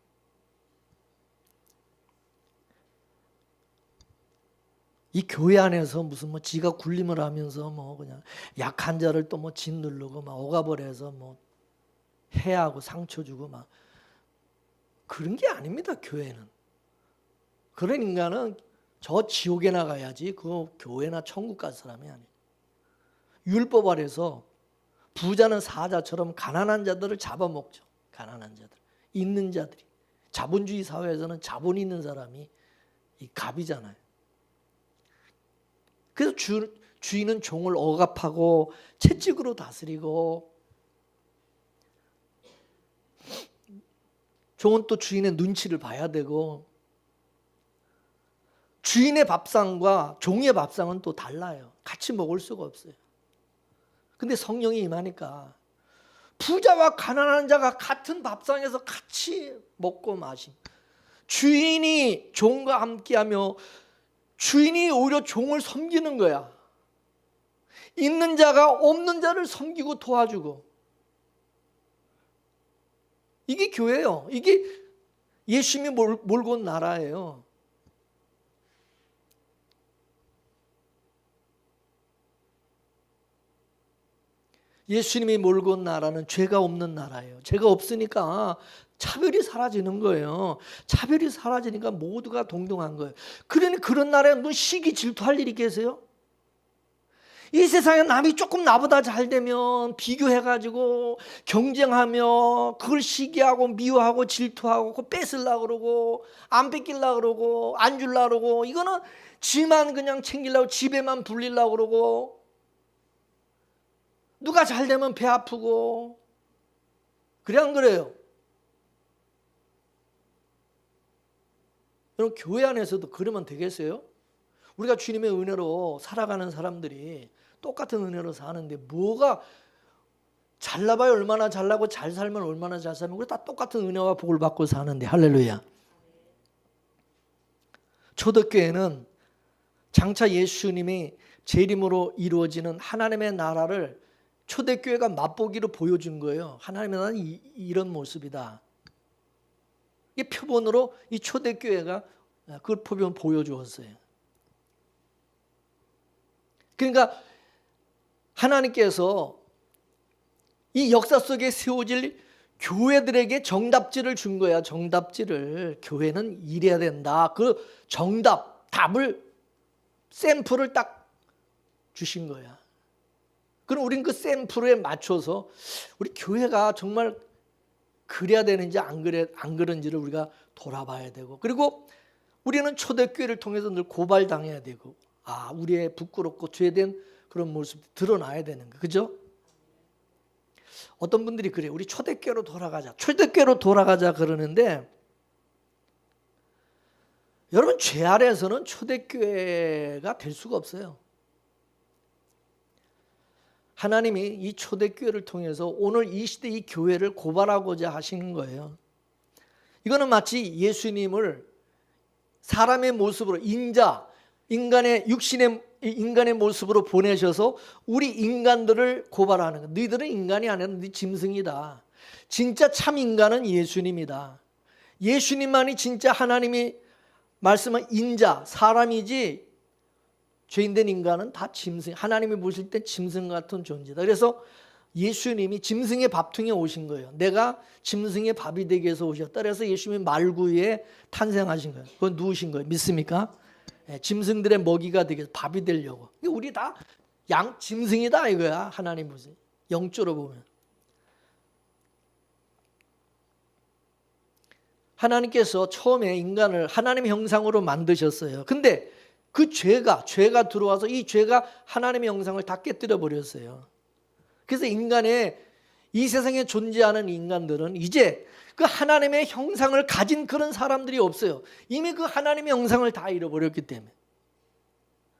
Speaker 1: 이 교회 안에서 무슨 지가 굴림을 하면서 그냥 약한 자를 또 짓누르고 억압을해서 해하고 상처 주고 그런 게 아닙니다. 교회는 그런 인간은 저 지옥에 나가야지 그 교회나 천국 갈 사람이 아니에요. 율법 아래서 부자는 사자처럼 가난한 자들을 잡아먹죠. 가난한 자들, 있는 자들이. 자본주의 사회에서는 자본 있는 사람이 이 갑이잖아요. 그래서 주인은 종을 억압하고 채찍으로 다스리고 종은 또 주인의 눈치를 봐야 되고 주인의 밥상과 종의 밥상은 또 달라요. 같이 먹을 수가 없어요. 근데 성령이 임하니까 부자와 가난한 자가 같은 밥상에서 같이 먹고 마심. 주인이 종과 함께하며 주인이 오히려 종을 섬기는 거야. 있는 자가 없는 자를 섬기고 도와주고. 이게 교회예요. 이게 예수님이 몰고 온 나라예요. 예수님이 몰고 온 나라는 죄가 없는 나라예요. 죄가 없으니까 차별이 사라지는 거예요. 차별이 사라지니까 모두가 동등한 거예요. 그러니 그런 나라에 무슨 시기 질투할 일이 계세요? 이 세상에 남이 조금 나보다 잘 되면 비교해가지고 경쟁하며 그걸 시기하고 미워하고 질투하고 그거 뺏으려고 그러고 안 뺏기려고 그러고 안 주려고 그러고 이거는 지만 그냥 챙기려고 집에만 불리려고 그러고 누가 잘 되면 배 아프고 그래 안 그래요? 여러분 교회 안에서도 그러면 되겠어요? 우리가 주님의 은혜로 살아가는 사람들이 똑같은 은혜로 사는데 뭐가 잘나봐야 얼마나 잘나고 잘 살면 얼마나 잘 살면 우리 다 똑같은 은혜와 복을 받고 사는데 할렐루야. 초대교회는 장차 예수님이 재림으로 이루어지는 하나님의 나라를 초대교회가 맛보기로 보여준 거예요. 하나님의 나라는 이런 모습이다. 이 표본으로 이 초대교회가 그걸 표본 보여주었어요. 그러니까 하나님께서 이 역사 속에 세워질 교회들에게 정답지를 준 거야. 정답지를. 교회는 이래야 된다. 그 정답, 답을, 샘플을 딱 주신 거야. 그럼 우린 그 샘플에 맞춰서 우리 교회가 정말 그래야 되는지 안 그런지를 우리가 돌아봐야 되고, 그리고 우리는 초대교회를 통해서 늘 고발당해야 되고, 우리의 부끄럽고 죄된 그런 모습이 드러나야 되는 거예요. 그죠? 어떤 분들이 그래요. 우리 초대교회로 돌아가자. 초대교회로 돌아가자 그러는데, 여러분, 죄 아래에서는 초대교회가 될 수가 없어요. 하나님이 이 초대교회를 통해서 오늘 이 시대 이 교회를 고발하고자 하시는 거예요. 이거는 마치 예수님을 사람의 모습으로, 인간의 인간의 모습으로 보내셔서 우리 인간들을 고발하는 거예요. 너희들은 인간이 아니라 너희 짐승이다. 진짜 참 인간은 예수님이다. 예수님만이 진짜 하나님이 말씀한 인자, 사람이지 죄인된 인간은 다 짐승, 하나님이 보실 때 짐승 같은 존재다. 그래서 예수님이 짐승의 밥통에 오신 거예요. 내가 짐승의 밥이 되기 위해서 오셨다. 그래서 예수님이 말구에 탄생하신 거예요. 그건 누우신 거예요. 믿습니까? 짐승들의 먹이가 되기 위해서 밥이 되려고. 우리 다 짐승이다 이거야. 하나님 보세요. 영적으로 보면. 하나님께서 처음에 인간을 하나님의 형상으로 만드셨어요. 근데 그 죄가 들어와서 이 죄가 하나님의 형상을 다 깨뜨려 버렸어요. 그래서 이 세상에 존재하는 인간들은 이제 그 하나님의 형상을 가진 그런 사람들이 없어요. 이미 그 하나님의 형상을 다 잃어버렸기 때문에.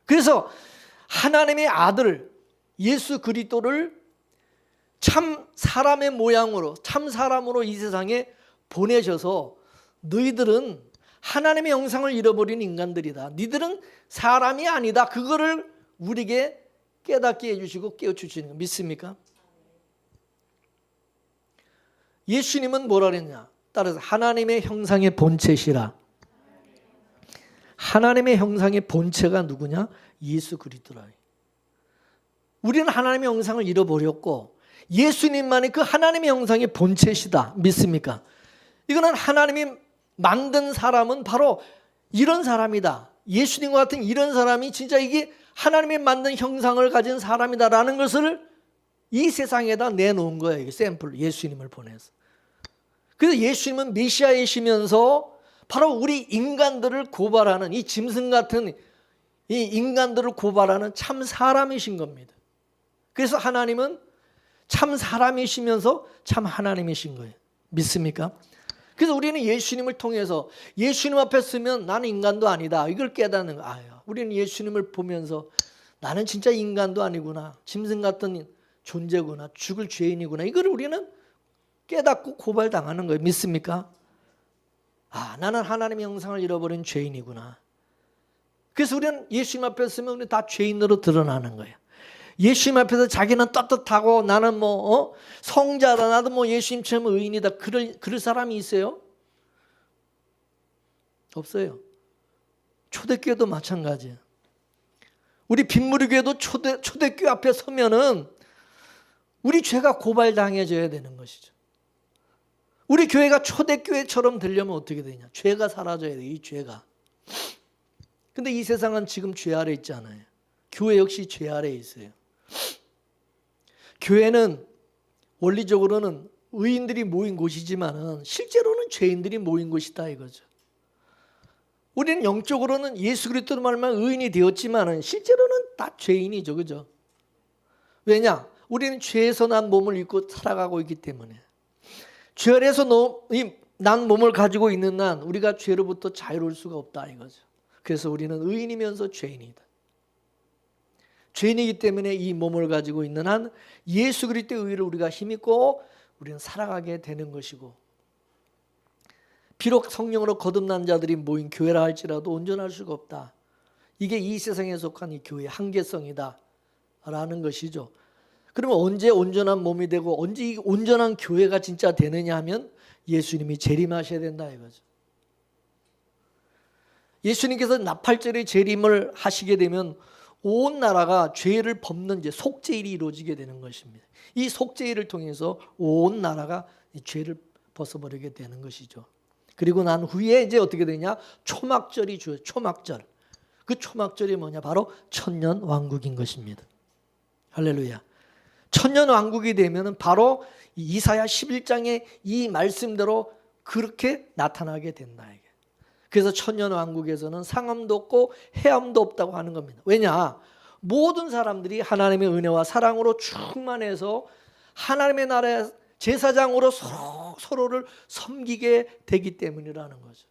Speaker 1: 그래서 하나님의 아들 예수 그리스도를 참 사람의 모양으로, 참 사람으로 이 세상에 보내셔서 너희들은 하나님의 형상을 잃어버린 인간들이다. 너희들은 사람이 아니다. 그거를 우리에게 깨닫게 해주시고 깨우치시는 거 믿습니까? 예수님은 뭐라 그랬냐? 따라서 하나님의 형상의 본체시라. 하나님의 형상의 본체가 누구냐? 예수 그리스도라. 우리는 하나님의 형상을 잃어버렸고 예수님만이 그 하나님의 형상의 본체시다. 믿습니까? 이거는 하나님이 만든 사람은 바로 이런 사람이다. 예수님과 같은 이런 사람이 진짜 이게 하나님이 만든 형상을 가진 사람이다라는 것을 이 세상에다 내놓은 거예요. 이게 샘플, 예수님을 보내서. 그래서 예수님은 메시아이시면서 바로 우리 인간들을 고발하는 이 짐승 같은 이 인간들을 고발하는 참 사람이신 겁니다. 그래서 하나님은 참 사람이시면서 참 하나님이신 거예요. 믿습니까? 그래서 우리는 예수님을 통해서 예수님 앞에 서면 나는 인간도 아니다. 이걸 깨닫는 거예요. 우리는 예수님을 보면서 나는 진짜 인간도 아니구나. 짐승 같은 존재구나. 죽을 죄인이구나. 이걸 우리는 깨닫고 고발당하는 거예요. 믿습니까? 나는 하나님의 형상을 잃어버린 죄인이구나. 그래서 우리는 예수님 앞에 서면 우리 다 죄인으로 드러나는 거예요. 예수님 앞에서 자기는 떳떳하고 나는 성자다. 나도 예수님처럼 의인이다. 그럴 사람이 있어요? 없어요. 초대교회도 마찬가지예요. 우리 빗무리교회도 초대교회 앞에 서면은 우리 죄가 고발당해져야 되는 것이죠. 우리 교회가 초대교회처럼 되려면 어떻게 되냐? 죄가 사라져야 돼요. 이 죄가. 근데 이 세상은 지금 죄 아래 있잖아요. 교회 역시 죄 아래에 있어요. 교회는 원리적으로는 의인들이 모인 곳이지만 실제로는 죄인들이 모인 곳이다 이거죠. 우리는 영적으로는 예수 그리스도로 말하면 의인이 되었지만 실제로는 다 죄인이죠. 그죠? 왜냐? 우리는 죄에서 난 몸을 입고 살아가고 있기 때문에. 죄 아래에서 난 몸을 가지고 있는 한 우리가 죄로부터 자유로울 수가 없다 이거죠. 그래서 우리는 의인이면서 죄인이다. 죄인이기 때문에 이 몸을 가지고 있는 한 예수 그리스도의 의를 우리가 힘입고 우리는 살아가게 되는 것이고, 비록 성령으로 거듭난 자들이 모인 교회라 할지라도 온전할 수가 없다. 이게 이 세상에 속한 이 교회의 한계성이다 라는 것이죠. 그러면 언제 온전한 몸이 되고 언제 이 온전한 교회가 진짜 되느냐 하면 예수님이 재림하셔야 된다 이거죠. 예수님께서 나팔절에 재림을 하시게 되면 온 나라가 죄를 범는 속죄일이 이루어지게 되는 것입니다. 이 속죄일을 통해서 온 나라가 죄를 벗어버리게 되는 것이죠. 그리고 난 후에 이제 어떻게 되냐? 초막절이 주어요. 초막절. 그 초막절이 뭐냐? 바로 천년 왕국인 것입니다. 할렐루야. 천년 왕국이 되면 바로 이사야 11장의 이 말씀대로 그렇게 나타나게 된다. 그래서 천년 왕국에서는 상함도 없고 해함도 없다고 하는 겁니다. 왜냐? 모든 사람들이 하나님의 은혜와 사랑으로 충만해서 하나님의 나라의 제사장으로 서로를 섬기게 되기 때문이라는 거죠.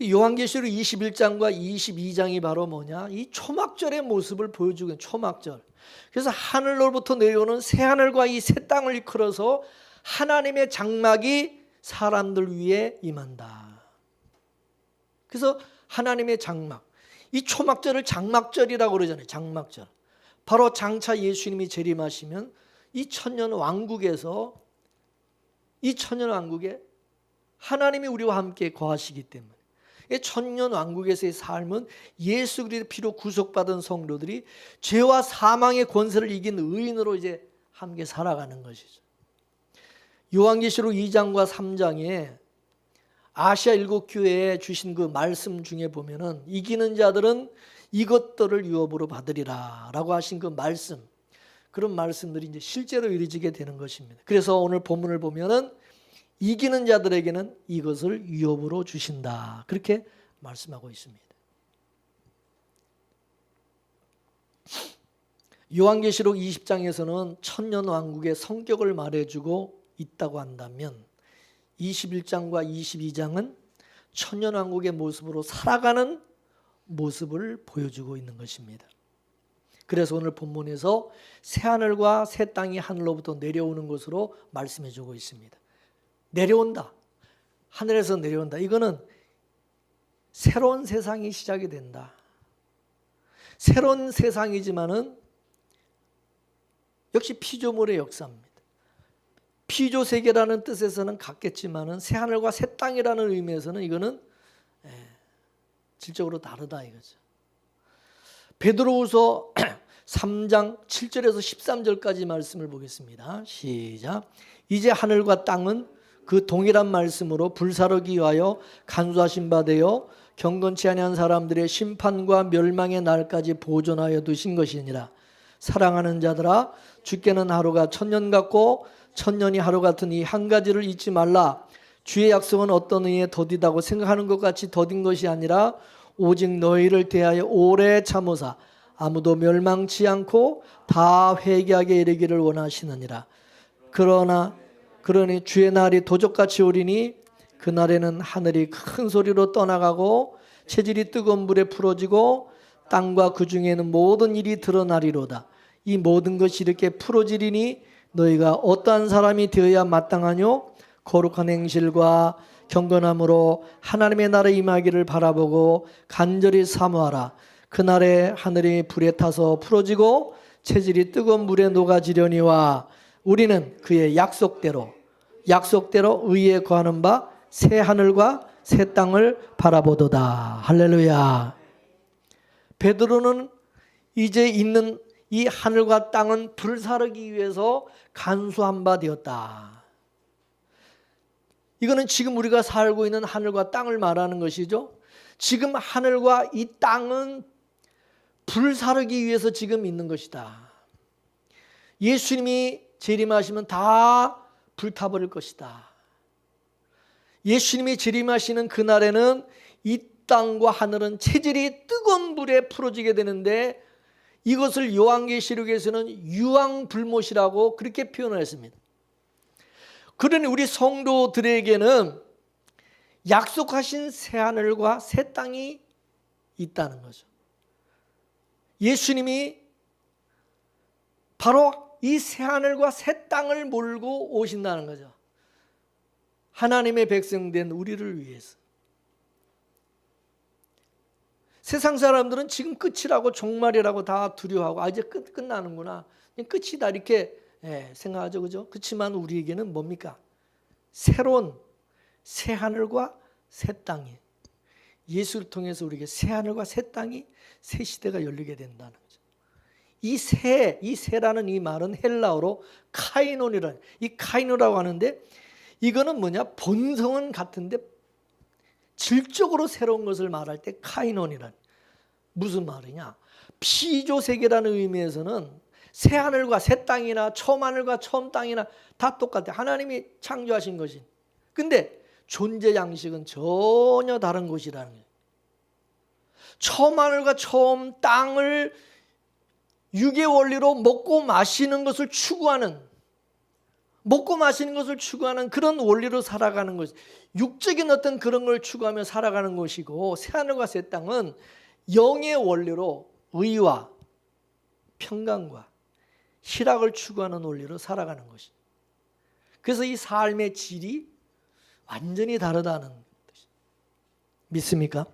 Speaker 1: 요한계시록 21장과 22장이 바로 뭐냐? 이 초막절의 모습을 보여주고 있는 초막절. 그래서 하늘로부터 내려오는 새하늘과 이 새 땅을 이끌어서 하나님의 장막이 사람들 위에 임한다. 그래서 하나님의 장막, 이 초막절을 장막절이라고 그러잖아요. 장막절. 바로 장차 예수님이 재림하시면 이 천년 왕국에서 이 천년 왕국에 하나님이 우리와 함께 거하시기 때문에 이 천년 왕국에서의 삶은 예수 그리스도의 피로 구속받은 성도들이 죄와 사망의 권세를 이긴 의인으로 이제 함께 살아가는 것이죠. 요한계시록 2장과 3장에 아시아 7교회에 주신 그 말씀 중에 보면은 이기는 자들은 이것들을 유업으로 받으리라 라고 하신 그 말씀, 그런 말씀들이 이제 실제로 이루어지게 되는 것입니다. 그래서 오늘 본문을 보면은 이기는 자들에게는 이것을 유업으로 주신다, 그렇게 말씀하고 있습니다. 요한계시록 20장에서는 천년 왕국의 성격을 말해주고 있다고 한다면 21장과 22장은 천년왕국의 모습으로 살아가는 모습을 보여주고 있는 것입니다. 그래서 오늘 본문에서 새하늘과 새 땅이 하늘로부터 내려오는 것으로 말씀해주고 있습니다. 내려온다. 하늘에서 내려온다. 이거는 새로운 세상이 시작이 된다. 새로운 세상이지만은 역시 피조물의 역사입니다. 피조세계라는 뜻에서는 같겠지만은 새하늘과 새 땅이라는 의미에서는 이거는 질적으로 다르다 이거죠. 베드로후서 3장 7절에서 13절까지 말씀을 보겠습니다. 시작. 이제 하늘과 땅은 그 동일한 말씀으로 불사르기 위하여 간수하신 바 되어 경건치 아니한 사람들의 심판과 멸망의 날까지 보존하여 두신 것이니라. 사랑하는 자들아, 주께는 하루가 천년 같고 천년이 하루 같으니 한 가지를 잊지 말라. 주의 약속은 어떤 의에 더디다고 생각하는 것 같이 더딘 것이 아니라 오직 너희를 대하여 오래 참으사 아무도 멸망치 않고 다 회개하게 이르기를 원하시느니라. 그러니 주의 날이 도적같이 오리니 그날에는 하늘이 큰 소리로 떠나가고 체질이 뜨거운 불에 풀어지고 땅과 그 중에 있는 모든 일이 드러나리로다. 이 모든 것이 이렇게 풀어지리니 너희가 어떠한 사람이 되어야 마땅하뇨? 거룩한 행실과 경건함으로 하나님의 나라에 임하기를 바라보고 간절히 사모하라. 그날에 하늘이 불에 타서 풀어지고 체질이 뜨거운 물에 녹아지려니와 우리는 그의 약속대로 의에 거하는 바 새 하늘과 새 땅을 바라보도다. 할렐루야. 베드로는 이제 있는 이 하늘과 땅은 불사르기 위해서 간수한 바 되었다. 이거는 지금 우리가 살고 있는 하늘과 땅을 말하는 것이죠. 지금 하늘과 이 땅은 불사르기 위해서 지금 있는 것이다. 예수님이 재림하시면 다 불타버릴 것이다. 예수님이 재림하시는 그날에는 이 땅과 하늘은 체질이 뜨거운 불에 풀어지게 되는데 이것을 요한계시록에서는 유황불못이라고 그렇게 표현을 했습니다. 그러니 우리 성도들에게는 약속하신 새하늘과 새 땅이 있다는 거죠. 예수님이 바로 이 새하늘과 새 땅을 몰고 오신다는 거죠. 하나님의 백성된 우리를 위해서. 세상 사람들은 지금 끝이라고 종말이라고 다 두려워하고 이제 끝나는구나, 끝이다 이렇게 생각하죠, 그죠? 그렇지만 우리에게는 뭡니까? 새로운 새 하늘과 새 땅이, 예수를 통해서 우리에게 새 하늘과 새 땅이, 새 시대가 열리게 된다는 거죠. 이 새라는 이 말은 헬라어로 카이논이라는, 이 카이노라고 하는데, 이거는 뭐냐? 본성은 같은데 질적으로 새로운 것을 말할 때 카이논이란, 무슨 말이냐? 피조세계라는 의미에서는 새 하늘과 새 땅이나 처음 하늘과 처음 땅이나 다 똑같아. 하나님이 창조하신 것이. 근데 존재 양식은 전혀 다른 것이라는 거예요. 처음 하늘과 처음 땅을 육의 원리로 먹고 마시는 것을 추구하는 그런 원리로 살아가는 것, 육적인 어떤 그런 걸 추구하며 살아가는 것이고, 새하늘과 새 땅은 영의 원리로 의와 평강과 희락을 추구하는 원리로 살아가는 것이. 그래서 이 삶의 질이 완전히 다르다는 뜻이. 믿습니까?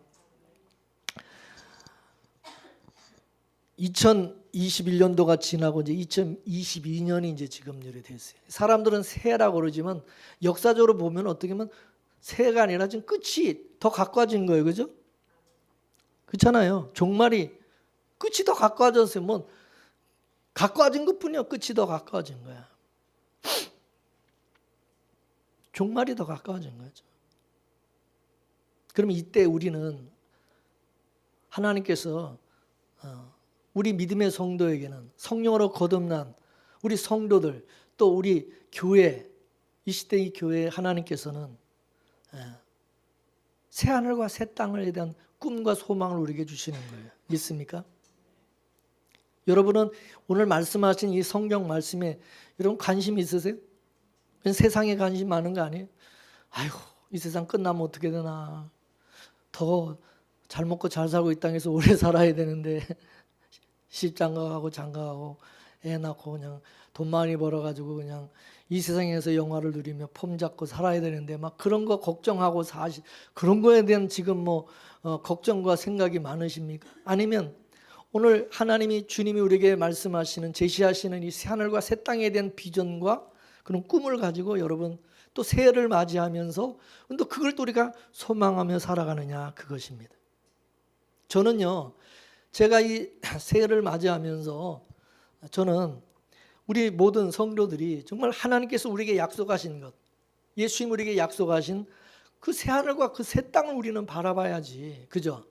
Speaker 1: 2021년도가 지나고 이제 2022년이 이제 지금 됐어요. 사람들은 새해라고 그러지만 역사적으로 보면 어떻게 보면 새해가 아니라 지금 끝이 더 가까워진 거예요, 그죠? 그렇잖아요. 종말이 끝이 더 가까워졌어요. 뭐 가까워진 것뿐이요, 끝이 더 가까워진 거야. 종말이 더 가까워진 거죠. 그럼 이때 우리는 하나님께서 우리 믿음의 성도에게는, 성령으로 거듭난 우리 성도들, 또 우리 교회, 이 시대의 교회에 하나님께서는 새 하늘과 새 땅을 대한 꿈과 소망을 우리에게 주시는 거예요. 믿습니까? 여러분은 오늘 말씀하신 이 성경 말씀에 여러분 관심 있으세요? 세상에 관심 많은 거 아니에요? 아이고, 이 세상 끝나면 어떻게 되나, 더 잘 먹고 잘 살고 이 땅에서 오래 살아야 되는데 시집장가가고 장가가고 애 낳고 그냥 돈 많이 벌어가지고 그냥 이 세상에서 영화를 누리며 폼 잡고 살아야 되는데 막 그런 거 걱정하고 그런 거에 대한 지금 걱정과 생각이 많으십니까? 아니면 오늘 하나님이, 주님이 우리에게 말씀하시는, 제시하시는 이 새하늘과 새 땅에 대한 비전과 그런 꿈을 가지고 여러분 또 새해를 맞이하면서 또 그걸 또 우리가 소망하며 살아가느냐, 그것입니다. 저는요, 제가 이 새해를 맞이하면서 저는 우리 모든 성도들이 정말 하나님께서 우리에게 약속하신 것, 예수님 우리에게 약속하신 그 새하늘과 그 새 땅을 우리는 바라봐야지, 그죠?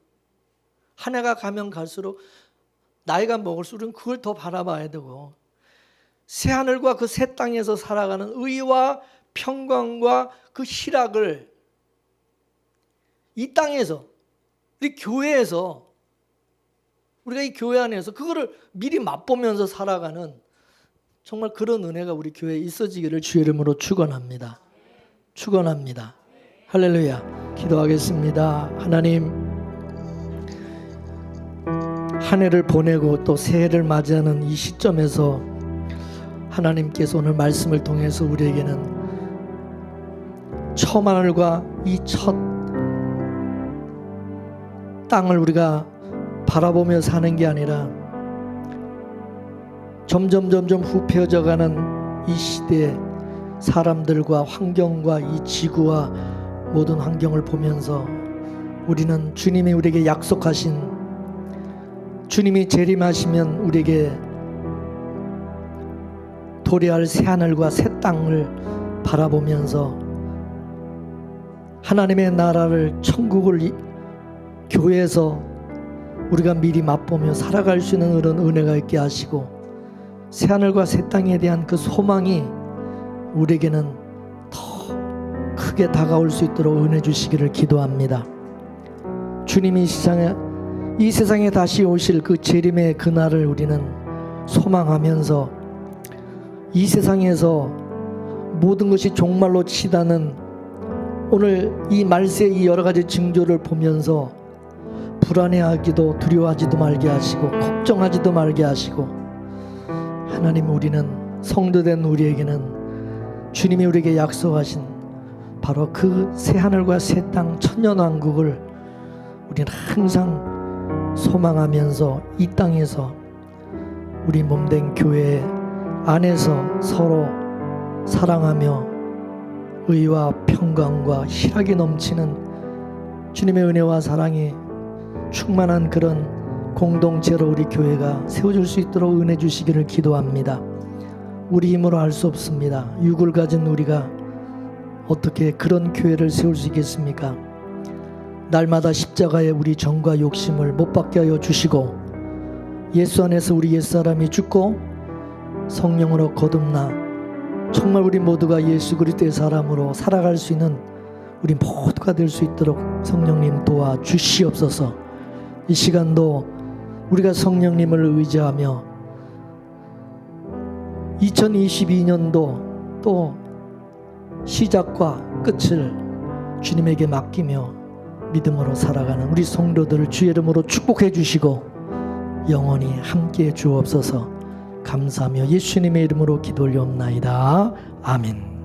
Speaker 1: 한 해가 가면 갈수록, 나이가 먹을수록 우리는 그걸 더 바라봐야 되고, 새하늘과 그 새 땅에서 살아가는 의와 평강과 그 희락을 이 땅에서, 우리 교회에서, 우리가 이 교회 안에서 그거를 미리 맛보면서 살아가는 정말 그런 은혜가 우리 교회에 있어지기를 주의 이름으로 축원합니다. 축원합니다. 할렐루야. 기도하겠습니다. 하나님, 한 해를 보내고 또 새해를 맞이하는 이 시점에서 하나님께서 오늘 말씀을 통해서 우리에게는 처음 하늘과 이 첫 땅을 우리가 바라보며 사는 게 아니라 점점 후패해져가는 이 시대에 사람들과 환경과 이 지구와 모든 환경을 보면서 우리는 주님이 우리에게 약속하신, 주님이 재림하시면 우리에게 도래할 새하늘과 새 땅을 바라보면서 하나님의 나라를, 천국을 교회에서 우리가 미리 맛보며 살아갈 수 있는 그런 은혜가 있게 하시고, 새하늘과 새 땅에 대한 그 소망이 우리에게는 더 크게 다가올 수 있도록 은혜 주시기를 기도합니다. 주님이 이 세상에 다시 오실 그 재림의 그날을 우리는 소망하면서 이 세상에서 모든 것이 종말로 치닫는 오늘 이 말세의 이 여러 가지 징조를 보면서 불안해하기도, 두려워하지도 말게 하시고 걱정하지도 말게 하시고, 하나님, 우리는 성도된 우리에게는 주님이 우리에게 약속하신 바로 그 새하늘과 새 땅 천년왕국을 우리는 항상 소망하면서 이 땅에서 우리 몸된 교회 안에서 서로 사랑하며 의와 평강과 희락이 넘치는 주님의 은혜와 사랑이 충만한 그런 공동체로 우리 교회가 세워질 수 있도록 은혜 주시기를 기도합니다. 우리 힘으로 할 수 없습니다. 육을 가진 우리가 어떻게 그런 교회를 세울 수 있겠습니까? 날마다 십자가에 우리 정과 욕심을 못 받게 하여 주시고 예수 안에서 우리 옛사람이 죽고 성령으로 거듭나 정말 우리 모두가 예수 그리스도의 사람으로 살아갈 수 있는 우리 모두가 될 수 있도록 성령님 도와주시옵소서. 이 시간도 우리가 성령님을 의지하며 2022년도 또 시작과 끝을 주님에게 맡기며 믿음으로 살아가는 우리 성도들을 주의 이름으로 축복해 주시고 영원히 함께해 주옵소서. 감사하며 예수님의 이름으로 기도 올리옵나이다. 아멘.